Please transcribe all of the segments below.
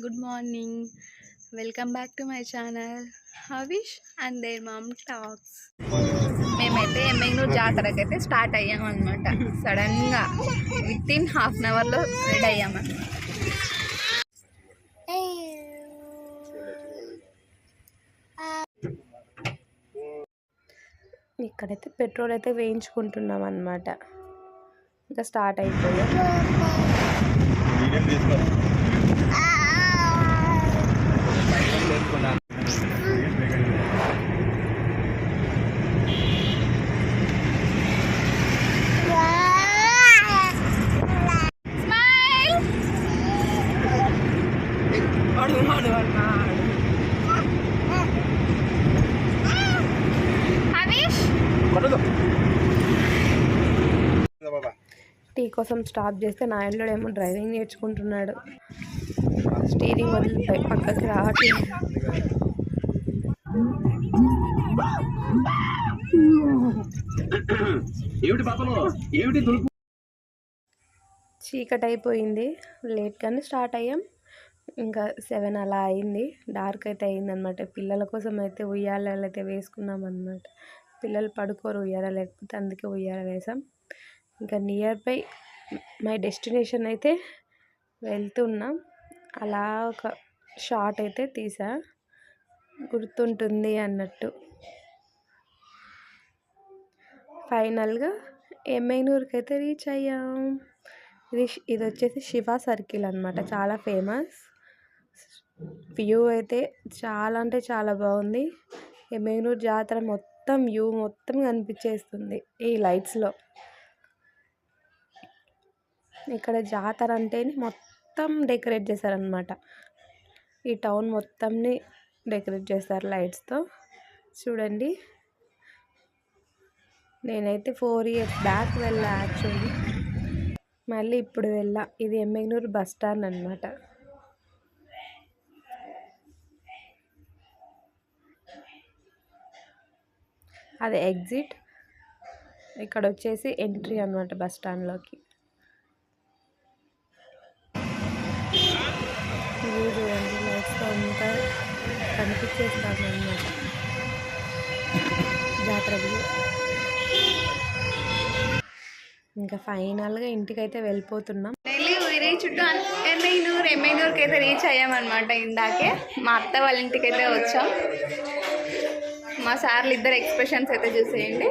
Good morning. Welcome back to my channel Havish and their mom talks. మేమైతే Emmiganur జాతరకైతే start అయ్యామన్నమాట. సడన్గా with in half an అవర్లో ready అయ్యామన్నమాట. ఇక్కడైతే petrol అయితే వేయించుకుంటున్నాం అన్నమాట. ఇంకా స్టార్ట్ అయిపోయాం. టీ కోసం స్టాప్ చేస్తే నాయనలో ఏమో డ్రైవింగ్ నేర్చుకుంటున్నాడు. స్టీరింగ్ వదిలి పక్కకి రావట్లేదు. చీకటి అయిపోయింది. లేట్గానే స్టార్ట్ అయ్యాం. ఇంకా 7 అలా అయింది. డార్క్ అయితే అయిందనమాట. పిల్లల కోసం అయితే ఉయ్యాలలు అయితే వేసుకున్నాం అనమాట. పిల్లలు పడుకోరు ఉయ్యాల లేకపోతే, అందుకే ఉయ్యాల వేసాం. ఇంకా నియర్ బై మై డెస్టినేషన్ అయితే వెళ్తున్నాం. అలా ఒక షాట్ అయితే తీసా, గుర్తుంటుంది అన్నట్టు. ఫైనల్గా ఎమ్మెగ్నూర్కి అయితే రీచ్ అయ్యాం. ఇది వచ్చేసి శివ సర్కిల్ అనమాట. చాలా ఫేమస్. వ్యూ అయితే చాలా అంటే చాలా బాగుంది. ఎమ్మెగ్నూర్ జాతర మొత్తం వ్యూ మొత్తం కనిపించేస్తుంది ఈ లైట్స్లో. ఇక్కడ జాతర అంటేనే మొత్తం డెకరేట్ చేశారనమాట. ఈ టౌన్ మొత్తంని డెకరేట్ చేస్తారు లైట్స్తో. చూడండి, నేనైతే 4 years బ్యాక్ వెళ్ళా యాక్చువల్లీ. మళ్ళీ ఇప్పుడు వెళ్ళా. ఇది ఎమ్మెగ్నూర్ బస్ స్టాండ్ అనమాట. అది ఎగ్జిట్. ఇక్కడ వచ్చేసి ఎంట్రీ అనమాట బస్ స్టాండ్లోకి. వ్యూ చూడండి, లైట్స్తో అంతా కనిపించేస్తాను అనమాట జాతర వ్యూ. ఇంకా ఫైనల్గా ఇంటికైతే వెళ్ళిపోతున్నాం. చుట్టూ ఎమ్మెగ్నూర్కి అయితే రీచ్ అయ్యామన్నమాట. ఇందాకే మా అత్త వాళ్ళ ఇంటికి అయితే వచ్చాం. మా సార్లు ఇద్దరు ఎక్స్ప్రెషన్స్ అయితే చూసేయండి.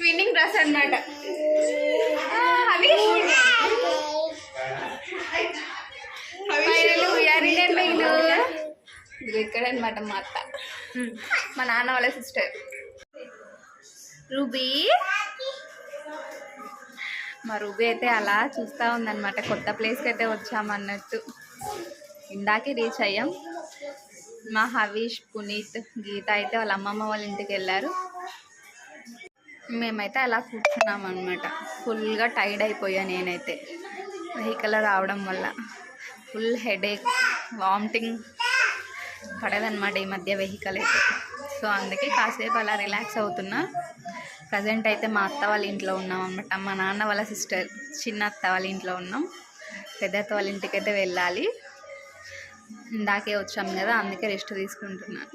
ట్విన్నింగ్ డ్రెస్ అన్నమాట. ఇది ఇక్కడ అనమాట మా అత్త, మా నాన్న వాళ్ళ సిస్టర్ రూబీ. మా రూబీ అయితే అలా చూస్తూ ఉందన్నమాట. కొత్త ప్లేస్కి అయితే వచ్చామన్నట్టు. ఇందాకే రీచ్ అయ్యాం. మా హవీష్, పునీత్, గీత అయితే వాళ్ళ అమ్మమ్మ వాళ్ళ ఇంటికి వెళ్ళారు. మేమైతే అలా కూర్చున్నాం అనమాట. ఫుల్గా టైర్డ్ అయిపోయా నేనైతే. వెహికల్ రావడం వల్ల ఫుల్ హెడేక్, వామిటింగ్ పడదన్నమాట ఈ మధ్య వెహికల్ అయితే. సో అందుకే కాసేపు అలా రిలాక్స్ అవుతున్నా. ప్రజెంట్ అయితే మా అత్త వాళ్ళ ఇంట్లో ఉన్నాం అన్నమాట. మా నాన్న వాళ్ళ సిస్టర్ చిన్న అత్త వాళ్ళ ఇంట్లో ఉన్నాం. పెద్ద అత్త వాళ్ళ ఇంటికి అయితే వెళ్ళాలి. ఇందాకే వచ్చాం కదా, అందుకే రెస్ట్ తీసుకుంటున్నాను.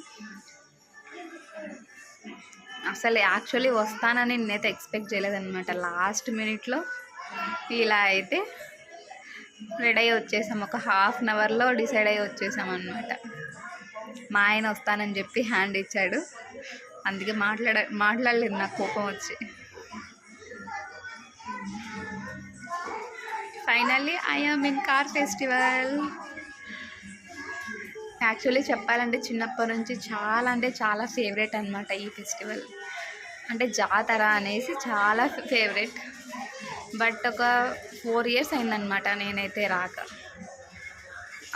అసలు యాక్చువల్లీ వస్తానని నేనైతే ఎక్స్పెక్ట్ చేయలేదన్నమాట. లాస్ట్ మినిట్లో ఇలా అయితే రెడీ అయ్యి వచ్చేసాం. ఒక హాఫ్ అన్ అవర్లో డిసైడ్ అయ్యి వచ్చేసాం అన్నమాట. మా ఆయన వస్తానని చెప్పి హ్యాండ్ ఇచ్చాడు. అందుకే మాట్లాడలేదు, నాకు కోపం వచ్చి. Finally I am in car festival. Actually చెప్పాలంటే చిన్నప్పటి నుంచి చాలా అంటే చాలా ఫేవరెట్ అనమాట ఈ ఫెస్టివల్. అంటే జాతర అనేసి చాలా ఫేవరెట్. బట్ ఒక 4 years అయిందనమాట నేనైతే రాక.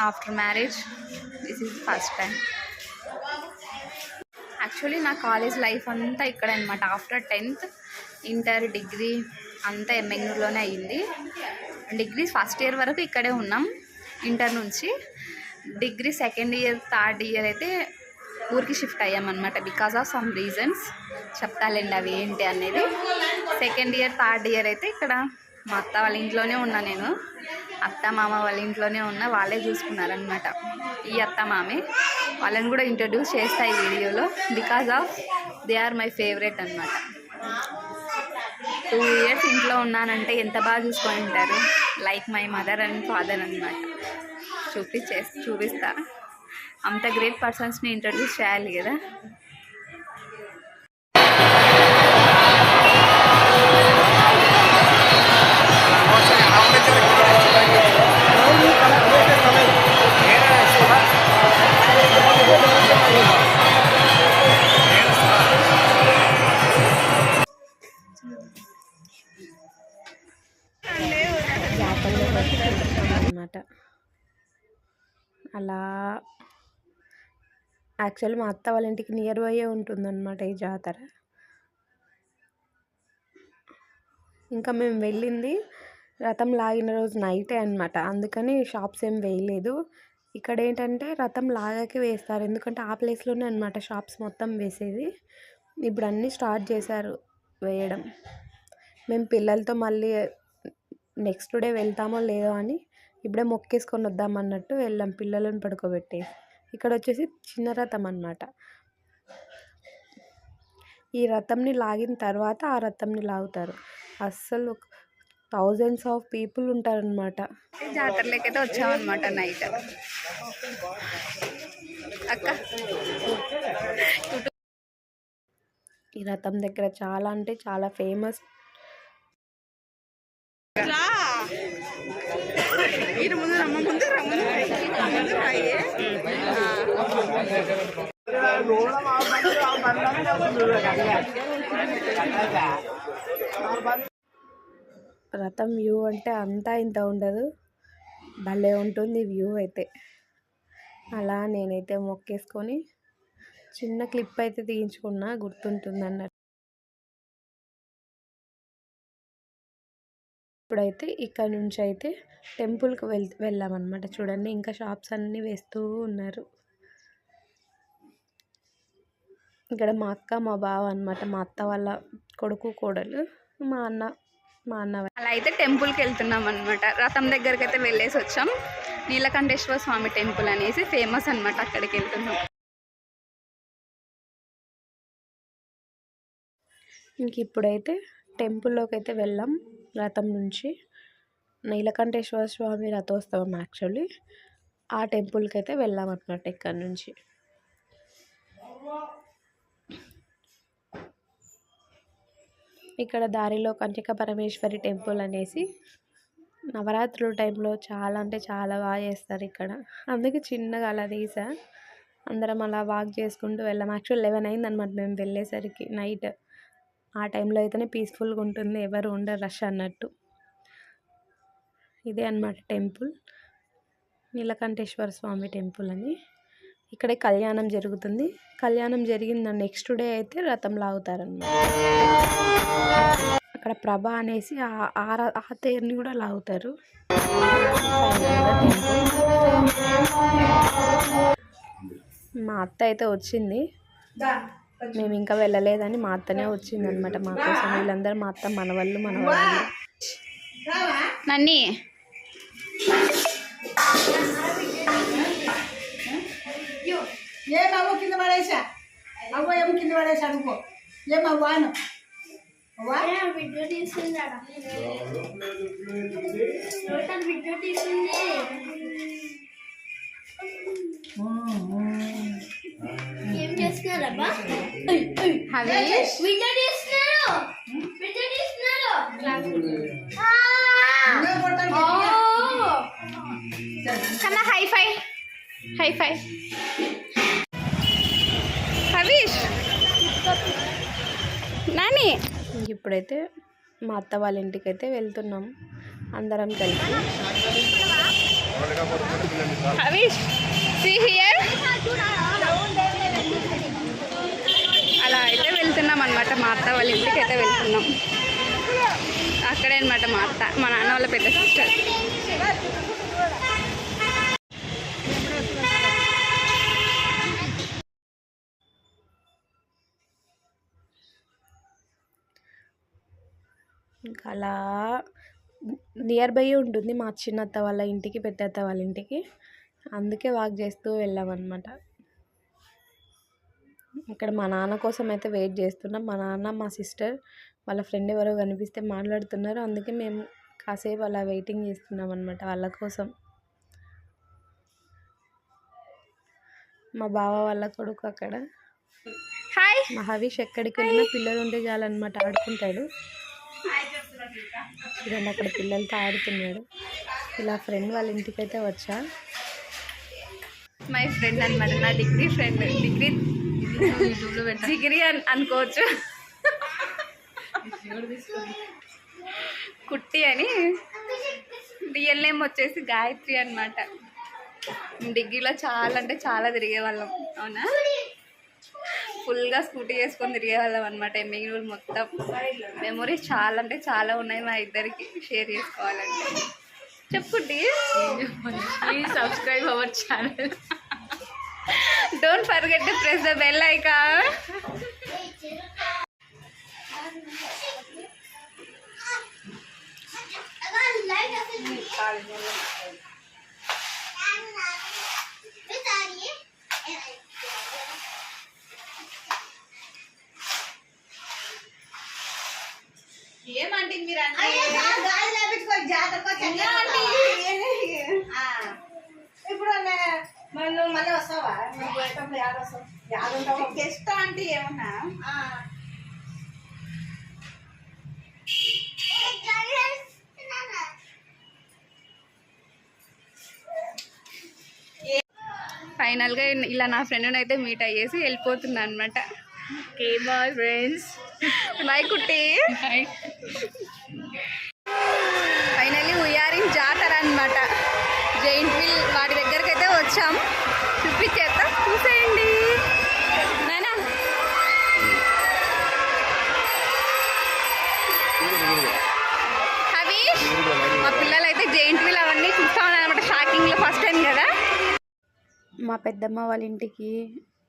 After marriage this is first time. Actually నా కాలేజ్ లైఫ్ అంతా ఇక్కడ అనమాట. ఆఫ్టర్ 10th, ఇంటర్, డిగ్రీ అంతా ఎమ్మెగ్నూర్లోనే అయ్యింది. డిగ్రీ ఫస్ట్ ఇయర్ వరకు ఇక్కడే ఉన్నాం. ఇంటర్ నుంచి degree second year, third year అయితే ఊరికి షిఫ్ట్ అయ్యామన్నమాట. బికాస్ ఆఫ్ సమ్ రీజన్స్ చెప్తాలేండి అవి ఏంటి అనేది. సెకండ్ ఇయర్, థర్డ్ ఇయర్ అయితే ఇక్కడ మా అత్త వాళ్ళ ఇంట్లోనే ఉన్నా నేను. అత్త మామ వాళ్ళ ఇంట్లోనే ఉన్నా, వాళ్ళే చూసుకున్నారనమాట. ఈ అత్త మామే వాళ్ళని కూడా ఇంట్రడ్యూస్ చేస్తా ఈ వీడియోలో, because of they are my favourite అనమాట. 2 years ఇంట్లో ఉన్నానంటే ఎంత బాగా చూసుకొని ఉంటారు. Like my mother and father అనమాట. చూపిస్తా. అంత గ్రేట్ పర్సన్స్ని ఇంట్రడ్యూస్ చేయాలి కదా. అనమాట. అలా యాక్చువల్లీ మా అత్త వాళ్ళ ఇంటికి నియర్ బైయే ఉంటుందన్నమాట ఈ జాతర. ఇంకా మేము వెళ్ళింది రథం లాగిన రోజు నైటే అనమాట. అందుకని షాప్స్ ఏం వేయలేదు. ఇక్కడ ఏంటంటే రథం లాగాకే వేస్తారు, ఎందుకంటే ఆ ప్లేస్లోనే అనమాట షాప్స్ మొత్తం వేసేది. ఇప్పుడు అన్నీ స్టార్ట్ చేశారు వేయడం. మేము పిల్లలతో మళ్ళీ నెక్స్ట్ డే వెళ్తామో లేదో అని ఇప్పుడే మొక్కేసుకొని వద్దామన్నట్టు వెళ్ళాం పిల్లలను పడుకోబెట్టేసి. ఇక్కడ వచ్చేసి చిన్న రథం అన్నమాట. ఈ రథంని లాగిన తర్వాత ఆ రథంని లాగుతారు. అస్సలు థౌజండ్స్ ఆఫ్ పీపుల్ ఉంటారనమాట. జాతరలోకైతే వచ్చామన్నమాట నైట్. అక్క ఈ రథం దగ్గర చాలా అంటే చాలా ఫేమస్. రథం వ్యూ అంటే అంతా ఇంత ఉండదు, భలే ఉంటుంది వ్యూ అయితే. అలా నేనైతే మొక్కేసుకొని చిన్న క్లిప్ అయితే తీయించుకున్నా, గుర్తుంటుంది అన్నట్టు. ఇప్పుడైతే ఇక్కడ నుంచి అయితే టెంపుల్కి వెళ్ళామన్నమాట. చూడండి ఇంకా షాప్స్ అన్నీ వేస్తూ ఉన్నారు. ఇక్కడ మా అక్క మా బావ అనమాట, మా అత్త వాళ్ళ కొడుకు కోడలు, మా అన్న అలా అయితే టెంపుల్కి వెళ్తున్నాం అనమాట. రథం దగ్గరికి అయితే వెళ్ళేసి వచ్చాం. నీలకంఠేశ్వర స్వామి టెంపుల్ అనేసి ఫేమస్ అనమాట, అక్కడికి వెళ్తున్నాం. ఇంక ఇప్పుడైతే టెంపుల్లోకి అయితే వెళ్ళాం. రథం నుంచి నీలకంఠేశ్వర స్వామి రథోత్సవం యాక్చువల్లీ ఆ టెంపుల్కి అయితే వెళ్ళాం అనమాట. ఇక్కడ నుంచి ఇక్కడ దారిలో కన్యక పరమేశ్వరి టెంపుల్ అనేసి నవరాత్రుల టైంలో చాలా అంటే చాలా బాగా చేస్తారు ఇక్కడ. అందుకే చిన్నగా అలా తీసా. అందరం అలా వాక్ చేసుకుంటూ వెళ్ళాం. యాక్చువల్ 11 అయిందనమాట మేము వెళ్ళేసరికి నైట్. ఆ టైంలో అయితేనే పీస్ఫుల్గా ఉంటుంది, ఎవరు ఉండరు రష్ అన్నట్టు. ఇదే అన్నమాట టెంపుల్, నీలకంఠేశ్వర స్వామి టెంపుల్ అని. ఇక్కడే కళ్యాణం జరుగుతుంది. కళ్యాణం జరిగిన నెక్స్ట్ డే అయితే రథం లాగుతారన్నమాట. అక్కడ ప్రభ అనేసి ఆ తేరుని కూడా లాగుతారు. మా అత్త అయితే వచ్చింది, మేము ఇంకా వెళ్ళలేదని మా అత్తనే వచ్చింది అనమాట మా కోసం. వీళ్ళందరూ మా అత్త మనవాళ్ళు. నన్ని ఏమవ్వ కింద పడేసా, అవ్వ ఏమో కింద పడేసా అనుకో. ఏమవ్వాను వీడియో తీస్తుంది, వీడియో తీస్తుంది. ఏం చేస్తున్నారబ్బా? వీడియో తీస్తున్నారు, వీడియో తీస్తున్నారు. కన్నా హైఫై హైఫై హవీష్ నాని. ఇప్పుడైతే మా అత్త వాళ్ళ ఇంటికి అయితే వెళ్తున్నాం అందరం కలిసి. Havish see here. అలా అయితే వెళ్తున్నాం అనమాట, మా అత్త వాళ్ళ ఇంటికి అయితే వెళ్తున్నాం. అక్కడే అనమాట మా అత్త, మా నాన్న వాళ్ళ పెద్ద సిస్టర్. ఇంకా అలా నియర్ బై ఉంటుంది మా చిన్నత్త వాళ్ళ ఇంటికి, పెద్దత్త వాళ్ళ ఇంటికి. అందుకే వాక్ చేస్తూ వెళ్ళామన్నమాట. ఇక్కడ మా నాన్న కోసం అయితే వెయిట్ చేస్తున్నాం. మా నాన్న, మా సిస్టర్, వాళ్ళ ఫ్రెండ్ ఎవరో కనిపిస్తే మాట్లాడుతున్నారు. అందుకే మేము కాసేపు అలా వెయిటింగ్ చేస్తున్నాం అన్నమాట వాళ్ళ కోసం. మా బావ వాళ్ళ కొడుకు అక్కడ. హాయ్. మా హరీష్ ఎక్కడికి వెళ్ళినా పిల్లలు ఉంటే చాలన్నమాట, ఆడుకుంటాడు. చూడండి అక్కడ పిల్లలతో ఆడుతున్నాడు. ఇలా ఫ్రెండ్ వాళ్ళ ఇంటికి అయితే వచ్చా. మై ఫ్రెండ్ అనమాట, నా డిగ్రీ ఫ్రెండ్. డిగ్రీ అనుకోవచ్చు. కుట్టి అని, రియల్ నేమ్ వచ్చేసి గాయత్రి అనమాట. డిగ్రీలో చాలా అంటే చాలా తిరిగేవాళ్ళం. అవునా, ఫుల్గా స్కూటీ చేసుకొని తిరిగేవాళ్ళం అనమాట. ఎంబీగూరు మొత్తం. మెమొరీస్ చాలా అంటే చాలా ఉన్నాయి మా ఇద్దరికి షేర్ చేసుకోవాలంటే. చెప్పుకుంటే please subscribe our channel. Don't forget to press the bell icon. ఏమంటే మీరు ఇప్పుడు నువ్వు మళ్ళీ వస్తావా? గెస్ట్ అంటే ఏమన్నా ఫైనల్గా ఇలా నా ఫ్రెండ్ని అయితే మీట్ అయ్యేసి వెళ్ళిపోతున్నా అనమాట. Okay bye friends. బాయ్ కుట్టి. ఫైనల్లీ వీఆర్ ఇన్ జాతర అనమాట. జైంట్ వీల్ వాటి దగ్గరికి అయితే వచ్చాం. చూపించేస్తా, చూసేయండి నానా. హరీష్, మా పిల్లలు అయితే జైంట్ వీల్ అవన్నీ చూస్తా ఉన్నారనమాట. షాకింగ్లో ఫస్ట్ టైం కదా. మా పెద్దమ్మ వాళ్ళ ఇంటికి,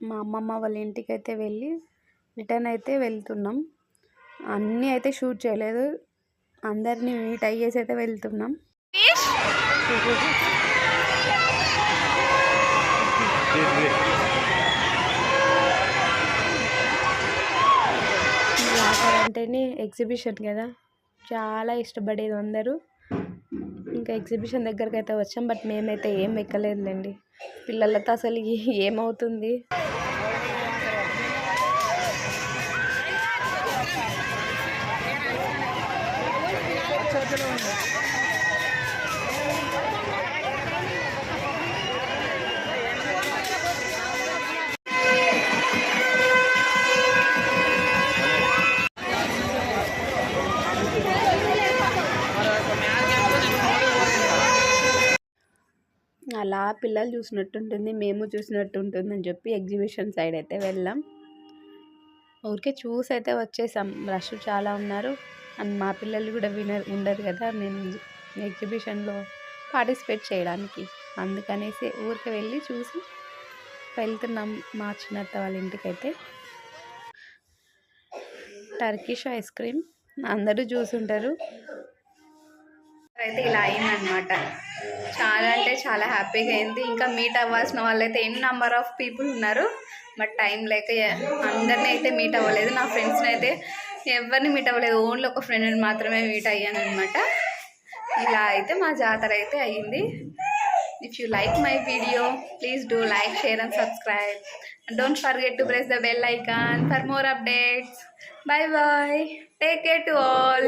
మా అమ్మమ్మ వాళ్ళ ఇంటికి అయితే వెళ్ళి రిటర్న్ అయితే వెళ్తున్నాం. అన్నీ అయితే షూట్ చేయలేదు, అందరినీ మీట్ అయ్యేసి అయితే వెళ్తున్నాం. జాతర అంటేనే ఎగ్జిబిషన్ కదా, చాలా ఇష్టపడేది అందరూ. ఇంకా ఎగ్జిబిషన్ దగ్గరికి అయితే వచ్చాం, బట్ మేమైతే ఏం ఎక్కలేదులేండి. పిల్లలతో అసలు ఏమవుతుంది. అలా పిల్లలు చూసినట్టుంటుంది, మేము చూసినట్టు ఉంటుంది అని చెప్పి ఎగ్జిబిషన్ సైడ్ అయితే వెళ్ళాం. ఊరికే చూసి అయితే వచ్చేసాం. రష్ చాలా ఉన్నారు అండ్ మా పిల్లలు కూడా ఉండరు కదా మేము ఎగ్జిబిషన్లో పార్టిసిపేట్ చేయడానికి. అందుకనేసి ఊరికే వెళ్ళి చూసి వెళ్తున్నాం మా చిన్నత్త వాళ్ళ ఇంటికైతే. టర్కిష్ ఐస్ క్రీమ్ అందరూ చూసుంటారు. అయితే ఇలా అయిందనమాట. చాలా అంటే చాలా హ్యాపీగా అయింది. ఇంకా మీట్ అవ్వాల్సిన వాళ్ళైతే ఎన్ని నెంబర్ ఆఫ్ పీపుల్ ఉన్నారు, బట్ టైం లేక అందరినీ అయితే మీట్ అవ్వలేదు. నా ఫ్రెండ్స్ని అయితే ఎవరిని మీట్ అవ్వలేదు, ఓన్లీ ఒక ఫ్రెండ్ని మాత్రమే మీట్ అయ్యాను అనమాట. ఇలా అయితే మా జాతర అయితే అయ్యింది. If you like my video, please do like, share and subscribe. Don't forget to press the bell icon for more updates. Bye bye. Take care to all.